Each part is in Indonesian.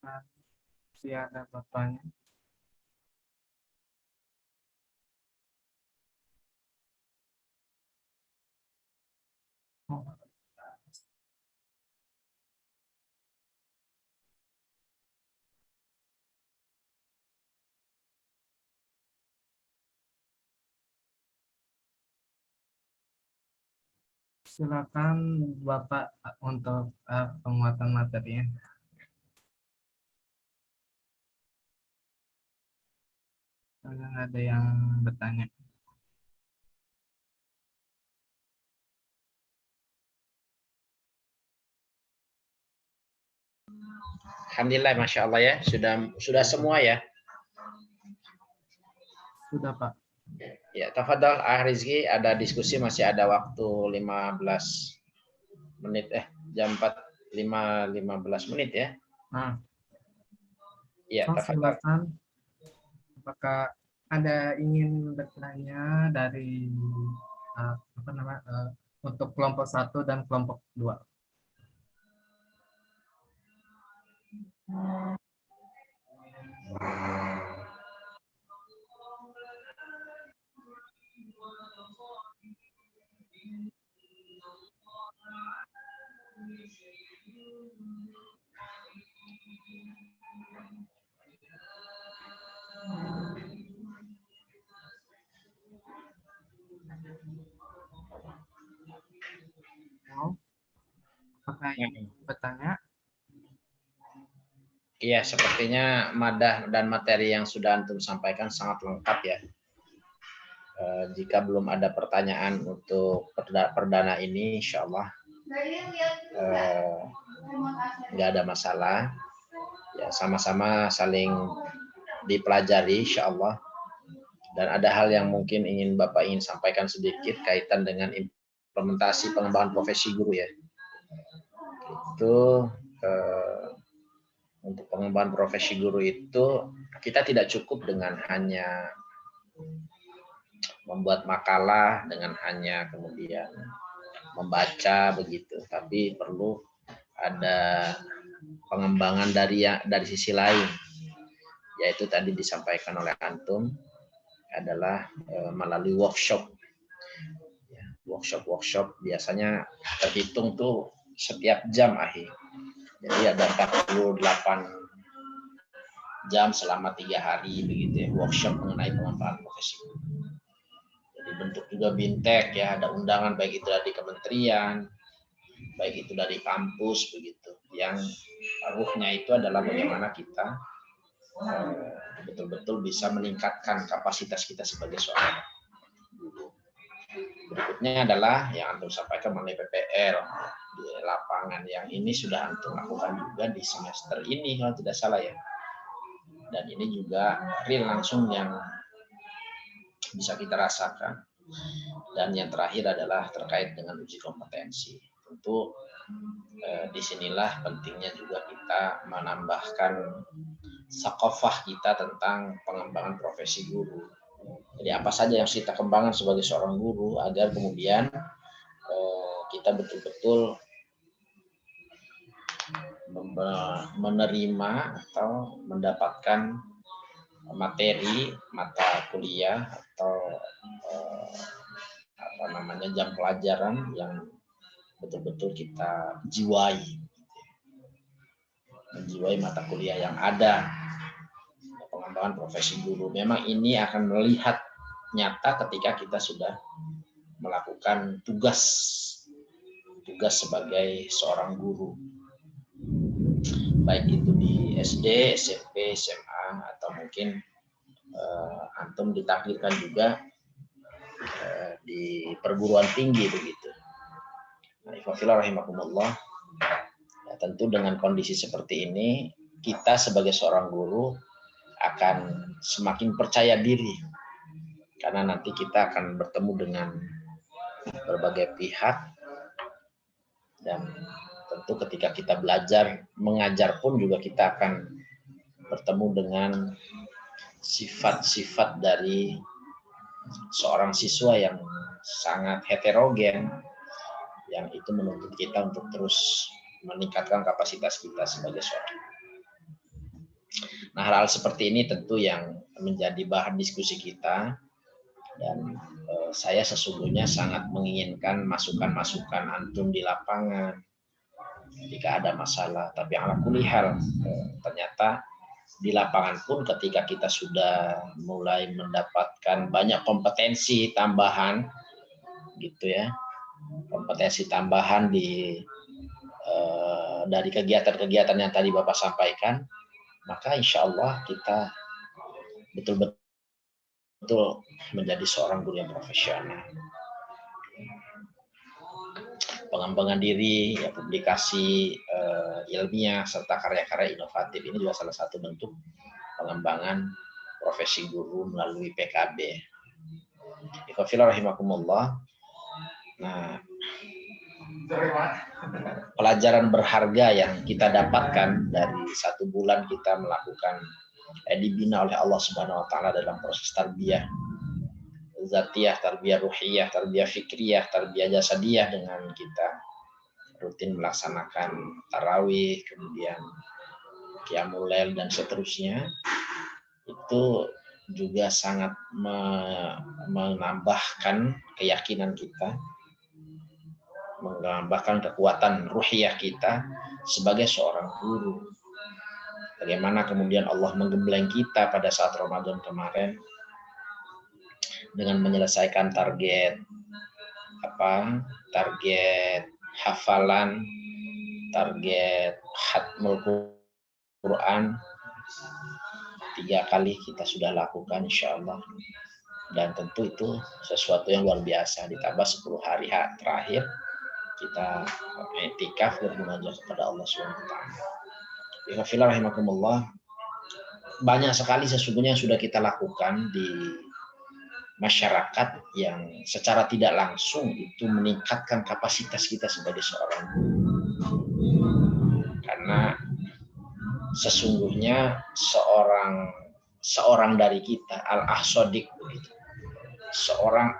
masih ada bapaknya. Oh, silakan Bapak untuk penguatan materinya. Ada yang bertanya. Alhamdulillah, Masya Allah ya, sudah semua ya. Sudah Pak. Ya, tafadhol Rizky, ada diskusi, masih ada waktu 15 menit, jam 15 menit ya. Nah, Ya, tafadhol. silakan. Apakah ada ingin bertanya dari untuk kelompok 1 dan kelompok 2? Apakah ingin bertanya? Iya, sepertinya madah dan materi yang sudah Antum sampaikan sangat lengkap ya. Jika belum ada pertanyaan untuk perdana ini, insya Allah nggak ada masalah. Ya, sama-sama saling dipelajari, insya Allah. Dan ada hal yang mungkin Bapak ingin sampaikan sedikit kaitan dengan implementasi pengembangan profesi guru ya. Itu untuk pengembangan profesi guru itu kita tidak cukup dengan hanya membuat makalah, dengan hanya kemudian membaca begitu, tapi perlu ada pengembangan dari sisi lain, yaitu tadi disampaikan oleh Antum adalah melalui workshop. Workshop biasanya terhitung tuh setiap jam akhir. Jadi ada 48 jam selama 3 hari begitu ya, workshop mengenai pengembangan profesi. Jadi bentuk juga bintek ya, ada undangan baik itu dari kementerian, baik itu dari kampus begitu. Yang ruhnya itu adalah bagaimana kita betul-betul bisa meningkatkan kapasitas kita sebagai seorang guru. Berikutnya adalah yang Antum sampaikan mengenai PPL di lapangan, yang ini sudah Antum lakukan juga di semester ini kalau tidak salah ya. Dan ini juga real langsung yang bisa kita rasakan. Dan yang terakhir adalah terkait dengan uji kompetensi. Tentu disinilah pentingnya juga kita menambahkan sakofah kita tentang pengembangan profesi guru. Jadi apa saja yang kita kembangkan sebagai seorang guru agar kemudian kita betul-betul menerima atau mendapatkan materi mata kuliah atau jam pelajaran yang betul-betul kita menjiwai mata kuliah yang ada. Pengembangan profesi guru memang ini akan melihat nyata ketika kita sudah melakukan tugas sebagai seorang guru, baik itu di SD, SMP, SMA, atau mungkin Antum ditakdirkan juga di perguruan tinggi begitu. Rahimakumullah. Ya, tentu dengan kondisi seperti ini, kita sebagai seorang guru akan semakin percaya diri, karena nanti kita akan bertemu dengan berbagai pihak, dan tentu ketika kita belajar mengajar pun juga kita akan bertemu dengan sifat-sifat dari seorang siswa yang sangat heterogen, yang itu menuntut kita untuk terus meningkatkan kapasitas kita sebagai seorang. Nah, hal-hal seperti ini tentu yang menjadi bahan diskusi kita, dan saya sesungguhnya sangat menginginkan masukan-masukan antum di lapangan jika ada masalah. Tapi ala kulli hal, ternyata di lapangan pun ketika kita sudah mulai mendapatkan banyak kompetensi tambahan gitu ya, kompetensi tambahan dari kegiatan-kegiatan yang tadi Bapak sampaikan, maka insya Allah kita betul-betul menjadi seorang guru yang profesional. Pengembangan diri, ya, publikasi ilmiah serta karya-karya inovatif ini juga salah satu bentuk pengembangan profesi guru melalui PKB. Ikhwafillah rahimakumullah. Nah, pelajaran berharga yang kita dapatkan dari 1 bulan kita melakukan dibina oleh Allah Subhanahu wa taala dalam proses tarbiyah zatiyah, tarbiyah ruhiyah, tarbiyah fikriyah, tarbiyah jasadiyah, dengan kita rutin melaksanakan tarawih, kemudian qiyamul lail dan seterusnya, itu juga sangat menambahkan keyakinan kita, menambahkan kekuatan ruhiyah kita sebagai seorang guru. Bagaimana kemudian Allah menggembleng kita pada saat Ramadan kemarin dengan menyelesaikan target hafalan, target khatmul Quran 3 kali kita sudah lakukan insya Allah, dan tentu itu sesuatu yang luar biasa. Ditambah 10 hari terakhir kita i'tikaf bermunajat kepada Allah SWT. Bismillah rahimakumullah. Banyak sekali sesungguhnya yang sudah kita lakukan di masyarakat yang secara tidak langsung itu meningkatkan kapasitas kita sebagai seorang guru. Karena sesungguhnya seorang dari kita al-ahsodik begitu. Seorang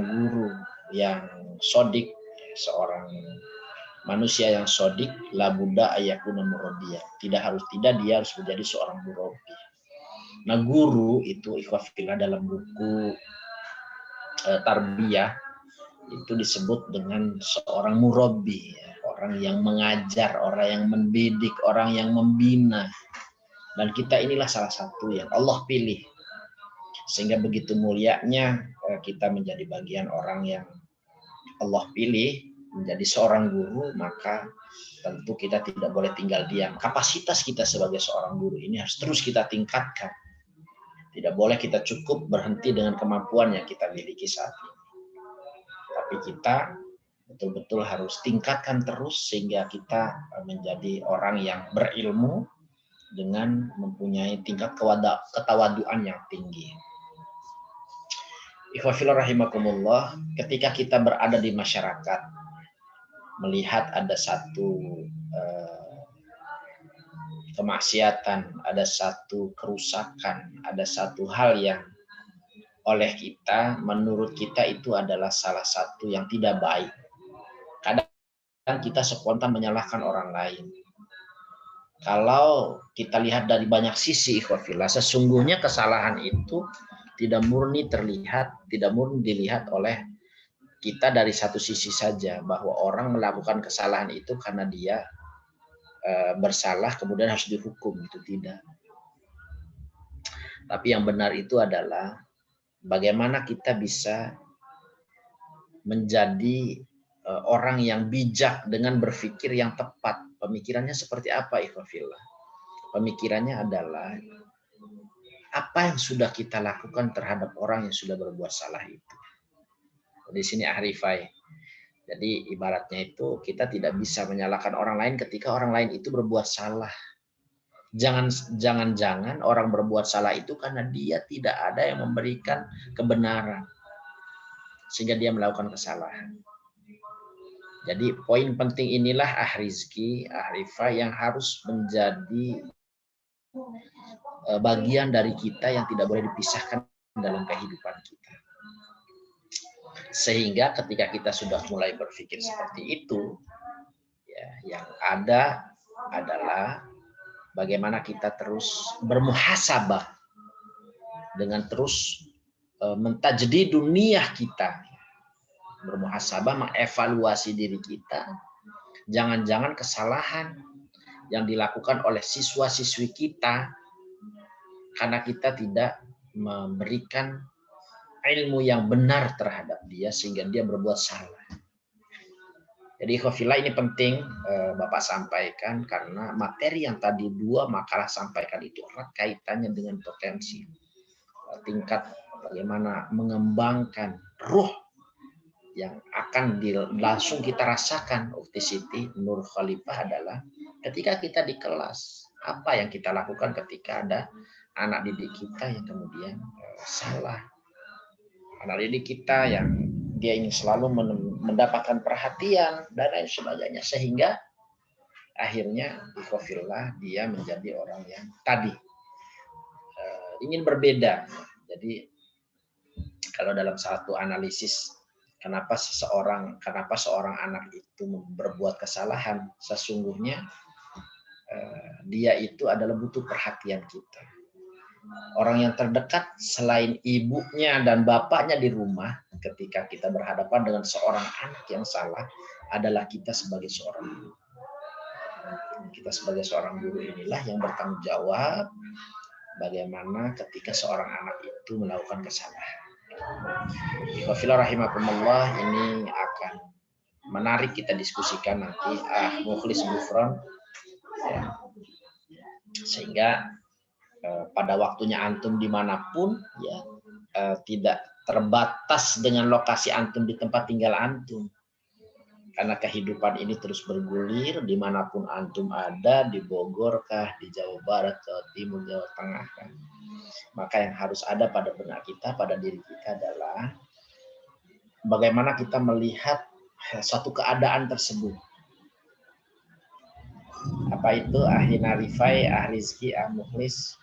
guru yang sodik, seorang manusia yang sodik, la budda ayakuna murabbiya. Tidak dia harus menjadi seorang murabbi. Nah, guru itu ikhwafillah dalam buku tarbiyah itu disebut dengan seorang murabbi, ya, orang yang mengajar, orang yang mendidik, orang yang membina. Dan kita inilah salah satu yang Allah pilih. Sehingga begitu mulianya kita menjadi bagian orang yang Allah pilih menjadi seorang guru, maka tentu kita tidak boleh tinggal diam. Kapasitas kita sebagai seorang guru ini harus terus kita tingkatkan. Tidak boleh kita cukup berhenti dengan kemampuan yang kita miliki saat ini. Tapi kita betul-betul harus tingkatkan terus sehingga kita menjadi orang yang berilmu dengan mempunyai tingkat ketawaduan yang tinggi. Ikhwafillah rahimakumullah, ketika kita berada di masyarakat, melihat ada satu kemaksiatan, ada satu kerusakan, ada satu hal yang oleh kita, menurut kita itu adalah salah satu yang tidak baik. Kadang kita spontan menyalahkan orang lain. Kalau kita lihat dari banyak sisi, ikhwafillah, sesungguhnya kesalahan itu tidak murni terlihat, tidak murni dilihat oleh kita dari satu sisi saja, bahwa orang melakukan kesalahan itu karena dia bersalah kemudian harus dihukum, itu tidak. Tapi yang benar itu adalah bagaimana kita bisa menjadi orang yang bijak dengan berpikir yang tepat. Pemikirannya seperti apa, ikhwafillah? Pemikirannya adalah apa yang sudah kita lakukan terhadap orang yang sudah berbuat salah itu. Di sini ahrifai. Jadi ibaratnya itu kita tidak bisa menyalahkan orang lain ketika orang lain itu berbuat salah. Jangan-jangan orang berbuat salah itu karena dia tidak ada yang memberikan kebenaran sehingga dia melakukan kesalahan. Jadi poin penting inilah ahrizki, ahrifah yang harus menjadi bagian dari kita yang tidak boleh dipisahkan dalam kehidupan kita. Sehingga ketika kita sudah mulai berpikir seperti itu, ya, yang ada adalah bagaimana kita terus bermuhasabah dengan terus mentajdi dunia kita. Bermuhasabah, mengevaluasi diri kita. Jangan-jangan kesalahan yang dilakukan oleh siswa-siswi kita karena kita tidak memberikan ilmu yang benar terhadap dia sehingga dia berbuat salah. Jadi ikhwafillah ini penting Bapak sampaikan karena materi yang tadi 2 makalah sampaikan itu erat kaitannya dengan potensi tingkat bagaimana mengembangkan ruh yang akan langsung kita rasakan. Ukti Siti Nur Khalifah adalah ketika kita di kelas, apa yang kita lakukan ketika ada anak didik kita yang kemudian salah. Anak didik kita yang dia ingin selalu mendapatkan perhatian dan lain sebagainya. Sehingga akhirnya ikhwafillah dia menjadi orang yang tadi ingin berbeda. Jadi kalau dalam satu analisis kenapa seorang anak itu berbuat kesalahan, sesungguhnya dia itu adalah butuh perhatian kita. Orang yang terdekat selain ibunya dan bapaknya di rumah ketika kita berhadapan dengan seorang anak yang salah adalah kita sebagai seorang guru. Kita sebagai seorang guru inilah yang bertanggung jawab bagaimana ketika seorang anak itu melakukan kesalahan. Ikhwafillah rahimakumullah, ini akan menarik kita diskusikan nanti Mukhlis Gufron ya. Sehingga pada waktunya antum dimanapun ya tidak terbatas dengan lokasi antum di tempat tinggal antum, karena kehidupan ini terus bergulir dimanapun antum ada, di Bogor kah, di Jawa Barat, Jawa Timur, Jawa Tengah kan. Maka yang harus ada pada benak kita, pada diri kita adalah bagaimana kita melihat suatu keadaan tersebut. Apa itu? Ahina Rifai, Rizki, Mukhlis.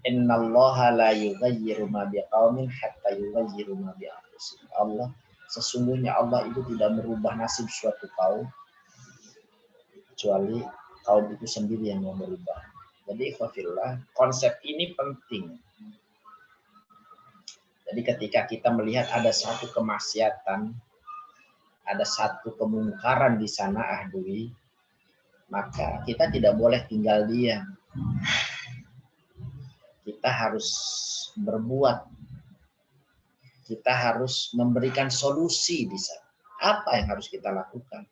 Innallaha la yughayyiru ma biqaumin hatta yughayyiru ma bi anfusihim. Allah, sesungguhnya Allah itu tidak merubah nasib suatu kaum kecuali kaum itu sendiri yang mau merubah. Jadi ikhwafillah, konsep ini penting. Jadi ketika kita melihat ada satu kemaksiatan, ada satu kemungkaran di sana ahdui, maka kita tidak boleh tinggal diam. Kita harus berbuat. Kita harus memberikan solusi di sana. Apa yang harus kita lakukan?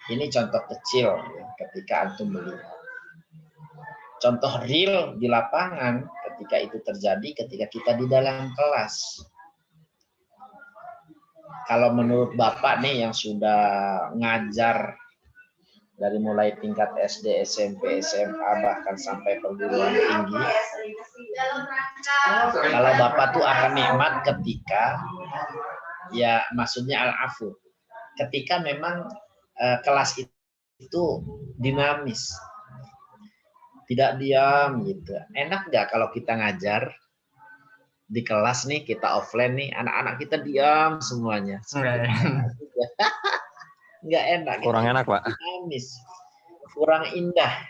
Ini contoh kecil ya, ketika antum melihat. Contoh real di lapangan ketika itu terjadi ketika kita di dalam kelas. Kalau menurut Bapak nih yang sudah ngajar dari mulai tingkat SD, SMP, SMA bahkan sampai perguruan tinggi, kalau Bapak tuh akan nikmat ketika ya maksudnya al-afu, ketika memang kelas itu dinamis. Tidak diam gitu. Enak nggak kalau kita ngajar di kelas nih, kita offline nih, anak-anak kita diam semuanya. Nggak enak. Kurang enak, Pak. Dinamis. Kurang indah.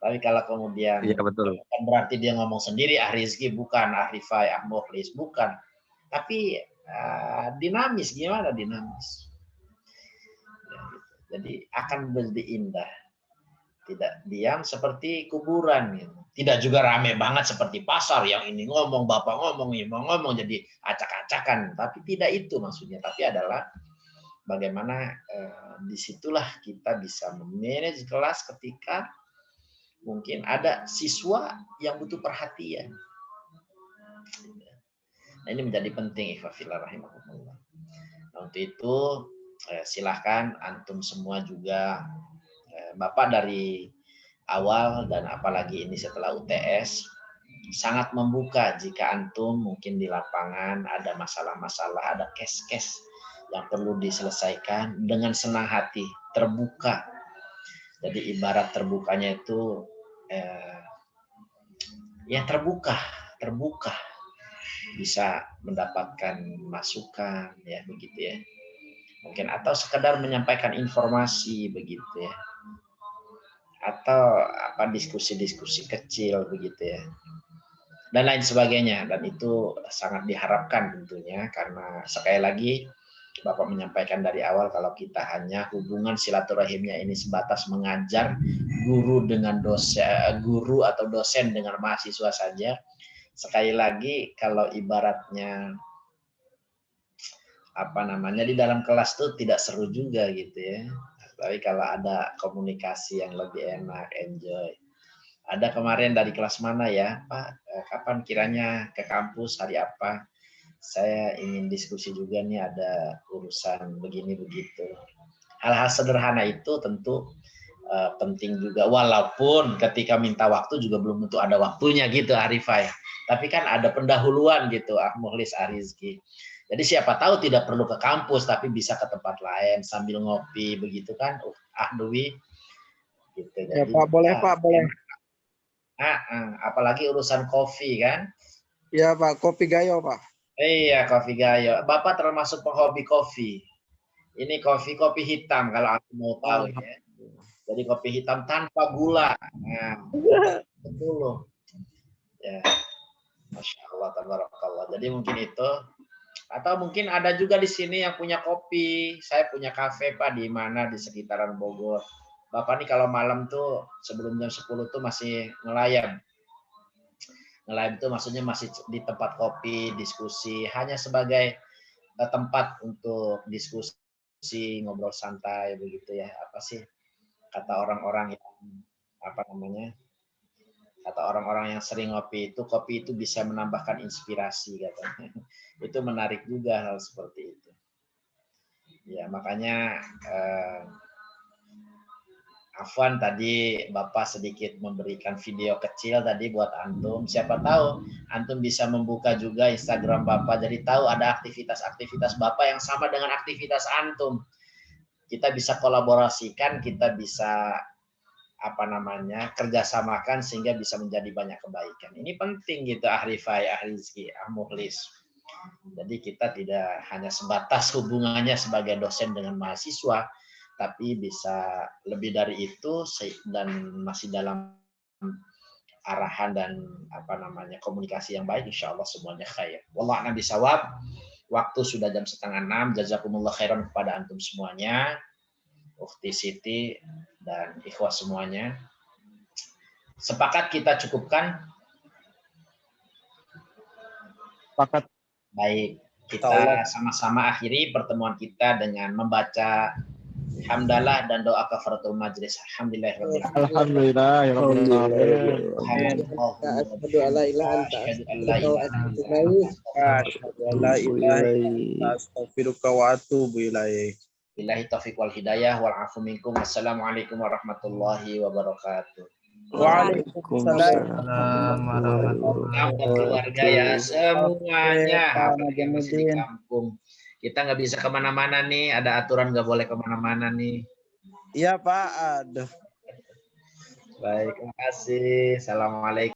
Tapi kalau kemudian iya, betul. Bukan berarti dia ngomong sendiri, Rizki bukan, Rifai, Mukhlis bukan. Tapi dinamis, gimana dinamis? Jadi akan menjadi indah. Tidak diam seperti kuburan gitu. Tidak juga rame banget seperti pasar yang ini ngomong, bapak ngomong, ibu ngomong jadi acak-acakan. Tapi tidak itu maksudnya. Tapi adalah bagaimana disitulah kita bisa memanage kelas ketika mungkin ada siswa yang butuh perhatian. Nah, ini menjadi penting ikhwafillah rahimakumullah. Nah, untuk itu silahkan antum semua juga Bapak dari awal dan apalagi ini setelah UTS sangat membuka jika antum mungkin di lapangan ada masalah-masalah, ada case-case yang perlu diselesaikan dengan senang hati, terbuka. Jadi ibarat terbukanya itu ya terbuka, bisa mendapatkan masukan ya begitu ya. Mungkin atau sekedar menyampaikan informasi begitu ya. atau apa diskusi-diskusi kecil begitu ya. Dan lain sebagainya, dan itu sangat diharapkan tentunya karena sekali lagi Bapak menyampaikan dari awal kalau kita hanya hubungan silaturahimnya ini sebatas mengajar guru dengan dosen, guru atau dosen dengan mahasiswa saja. Sekali lagi kalau ibaratnya apa namanya di dalam kelas tuh tidak seru juga gitu ya. Tapi kalau ada komunikasi yang lebih enak, enjoy. Ada kemarin dari kelas mana ya, Pak? Kapan kiranya ke kampus, hari apa? Saya ingin diskusi juga nih, ada urusan begini begitu. Hal-hal sederhana itu tentu penting juga, walaupun ketika minta waktu juga belum tentu ada waktunya gitu Arifai. Tapi kan ada pendahuluan gitu, Mukhlis Arizki. Jadi siapa tahu tidak perlu ke kampus tapi bisa ke tempat lain sambil ngopi begitu kan, Dwi. Gitu. Ya Jadi, Pak, boleh Pak, boleh. Apalagi urusan kopi kan. Ya Pak, kopi gayo Pak. Iya, kopi gayo. Bapak termasuk penghobi kopi. Ini kopi hitam kalau aku mau tahu ya. Jadi kopi hitam tanpa gula. Nah, betul loh. Ya. Masya Allah, tabarakallah. Jadi mungkin itu. Atau mungkin ada juga di sini yang punya kopi. Saya punya kafe Pak di mana di sekitaran Bogor. Bapak nih kalau malam tuh sebelum jam 10 tuh masih ngelayam. Ngelayam itu maksudnya masih di tempat kopi, diskusi, hanya sebagai tempat untuk diskusi, ngobrol santai begitu ya. Apa sih kata orang-orang yang apa namanya? Kata orang-orang yang sering ngopi itu bisa menambahkan inspirasi katanya. Itu menarik juga hal seperti itu. Ya, makanya Afwan tadi Bapak sedikit memberikan video kecil tadi buat Antum. Siapa tahu Antum bisa membuka juga Instagram Bapak. Jadi tahu ada aktivitas-aktivitas Bapak yang sama dengan aktivitas Antum. Kita bisa kolaborasikan, kita bisa apa namanya kerjasamakan sehingga bisa menjadi banyak kebaikan. Ini penting gitu Ahrifai, Ahrizki, Mukhlis. Jadi kita tidak hanya sebatas hubungannya sebagai dosen dengan mahasiswa, tapi bisa lebih dari itu dan masih dalam arahan dan apa namanya komunikasi yang baik, insya Allah semuanya khair. Wallahu a'lam bishawab. Waktu sudah jam 5:30. Jazakumullah khairan kepada antum semuanya, Ukhti Siti dan ikhwah semuanya. Sepakat kita cukupkan? Sepakat. Baik, kita sama-sama akhiri pertemuan kita dengan membaca hamdalah dan doa kafaratul majlis. Alhamdulillah. Asyhadu an la ilaha illa anta astaghfiruka wa atubu ilaik. Billahi taufiq wal hidayah wal afu minkum. Assalamualaikum warahmatullahi wabarakatuh. Waalaikumsalam. Selamat keluarga ya semuanya, apalagi yang masih di kampung. Kita nggak bisa kemana-mana nih, ada aturan nggak boleh kemana-mana nih. Iya Pak, aduh. Baik, terima kasih. Assalamualaikum.